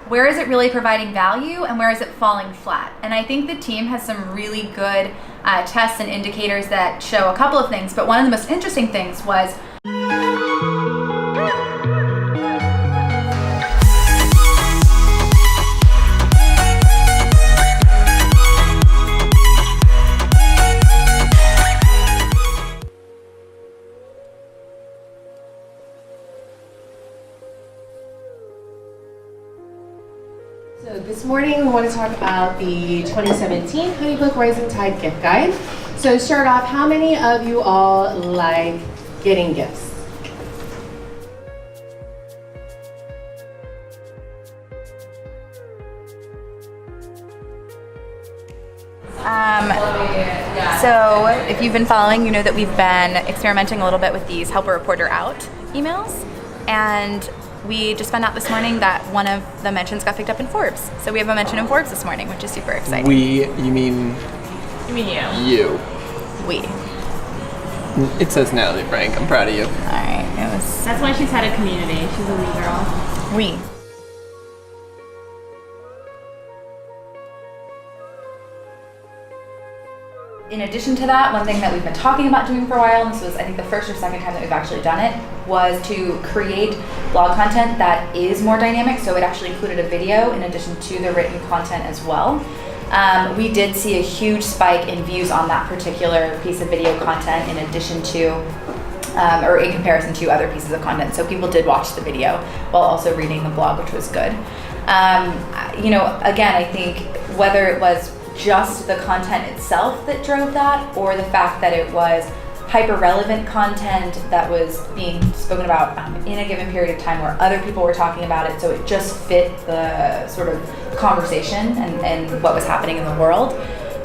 where is it really providing value and where is it falling flat? And I think the team has some really good tests and indicators that show a couple of things, but one of the most interesting things was So this morning we want to talk about the 2017 Honeybook Rising Tide gift guide. So to start off, how many of you all like getting gifts? So if you've been following, you know that we've been experimenting a little bit with these help a reporter out emails, and we just found out this morning that one of the mentions got picked up in Forbes. So we have a mention in Forbes this morning, which is super exciting. You mean you. We. It says Natalie Franke. I'm proud of you. All right. That's why she's had a community. She's a we girl. We. In addition to that, one thing that we've been talking about doing for a while, and this was I think the first or second time that we've actually done it, was to create blog content that is more dynamic. So it actually included a video in addition to the written content as well. We did see a huge spike in views on that particular piece of video content in addition to, or in comparison to other pieces of content. So people did watch the video while also reading the blog, which was good. Again, I think whether it was just the content itself that drove that, or the fact that it was hyper-relevant content that was being spoken about in a given period of time where other people were talking about it, so it just fit the sort of conversation and what was happening in the world.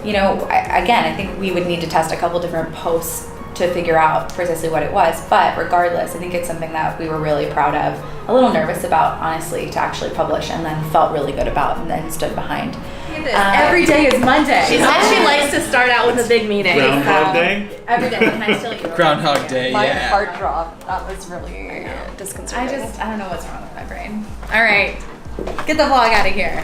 I think we would need to test a couple different posts to figure out precisely what it was, but regardless, I think it's something that we were really proud of, a little nervous about, honestly, to actually publish, and then felt really good about and then stood behind. Every day is Monday. She said she likes to start out with a big meeting. Groundhog Day? Every day, can I still eat? Groundhog Day, My yeah. heart dropped. That was really disconcerting. I don't know what's wrong with my brain. All right, get the vlog out of here.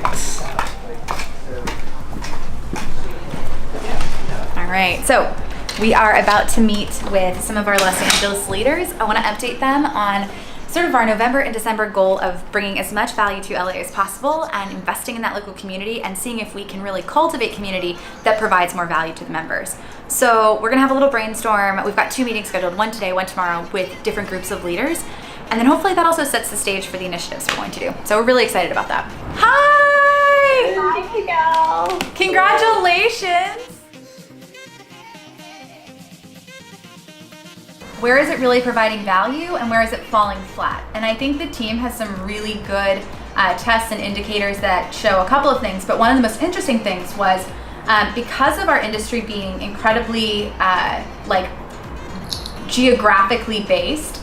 All right, so we are about to meet with some of our Los Angeles leaders. I want to update them on sort of our November and December goal of bringing as much value to LA as possible and investing in that local community and seeing if we can really cultivate community that provides more value to the members. So we're gonna have a little brainstorm. We've got 2 meetings scheduled, one today, one tomorrow, with different groups of leaders. And then hopefully that also sets the stage for the initiatives we're going to do. So we're really excited about that. Hi! Hi, Miguel. Congratulations! Where is it really providing value and where is it falling flat? And I think the team has some really good tests and indicators that show a couple of things, but one of the most interesting things was because of our industry being incredibly geographically based,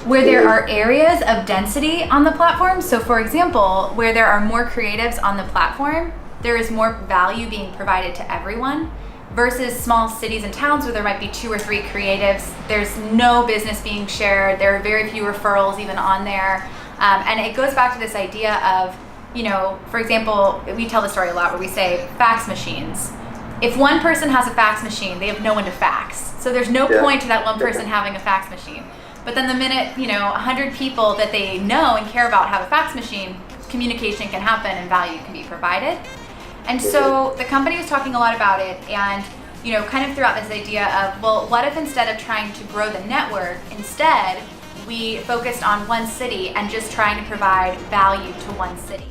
where there are areas of density on the platform. So for example, where there are more creatives on the platform, there is more value being provided to everyone. Versus small cities and towns where there might be 2 or 3 creatives, there's no business being shared, there are very few referrals even on there. And it goes back to this idea of, for example, we tell the story a lot where we say fax machines. If one person has a fax machine, they have no one to fax. So there's no point to that one person having a fax machine. But then the minute, 100 people that they know and care about have a fax machine, communication can happen and value can be provided. And so the company was talking a lot about it and, kind of threw out this idea of, well, what if instead of trying to grow the network, instead we focused on one city and just trying to provide value to one city.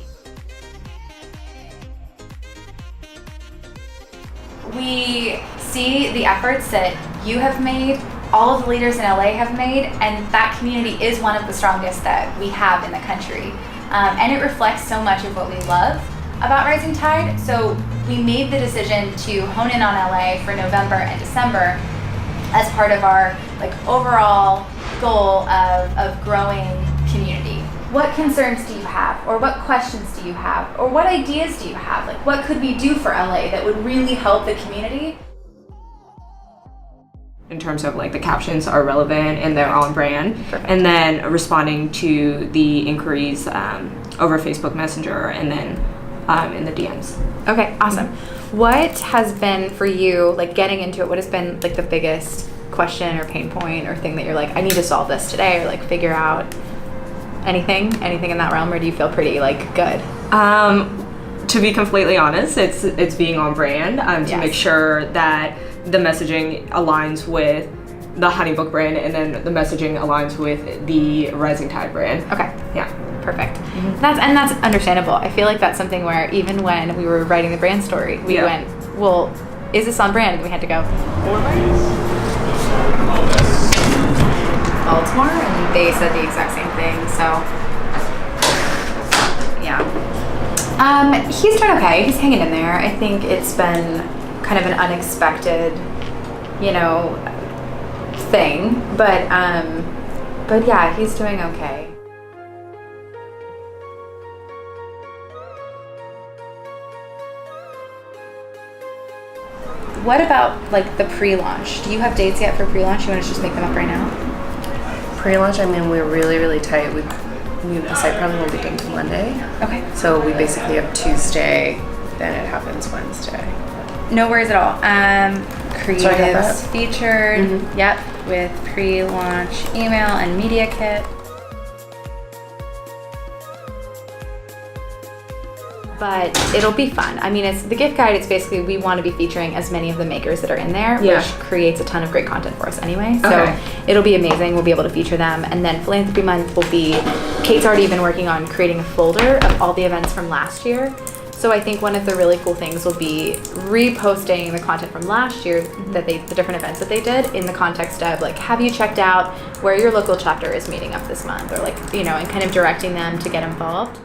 We see the efforts that you have made, all of the leaders in LA have made, and that community is one of the strongest that we have in the country. And it reflects so much of what we love about Rising Tide. So we made the decision to hone in on LA for November and December as part of our overall goal of growing community. What concerns do you have, or what questions do you have, or what ideas do you have? What could we do for LA that would really help the community? In terms of like the captions are relevant and they're on brand, and then responding to the inquiries over Facebook Messenger and then in the DMs. Okay, awesome. What has been for you, like getting into it, what has been like the biggest question or pain point or thing that you're like, I need to solve this today, or like figure out anything in that realm, or do you feel pretty like good? To be completely honest, it's being on brand to make sure that the messaging aligns with the Honeybook brand, and then the messaging aligns with the Rising Tide brand. Okay. Yeah. Perfect. That's understandable. I feel like that's something where even when we were writing the brand story, we went, well, is this on brand? And we had to go Baltimore, and they said the exact same thing. So yeah. He's doing okay. He's hanging in there. I think it's been kind of an unexpected, thing, but yeah, he's doing okay. What about like the pre-launch? Do you have dates yet for pre-launch? You want to just make them up right now? Pre-launch, I mean, we're really, really tight. The site probably won't be done till Monday. Okay. So we basically have Tuesday, then it happens Wednesday. No worries at all. Creatives featured. Yep, with pre-launch email and media kit. But it'll be fun. I mean, it's the gift guide. It's basically we want to be featuring as many of the makers that are in there, which creates a ton of great content for us anyway. So it'll be amazing. We'll be able to feature them. And then Philanthropy Month will be, Kate's already been working on creating a folder of all the events from last year. So I think one of the really cool things will be reposting the content from last year that the different events that they did in the context of like, have you checked out where your local chapter is meeting up this month, or like, and kind of directing them to get involved.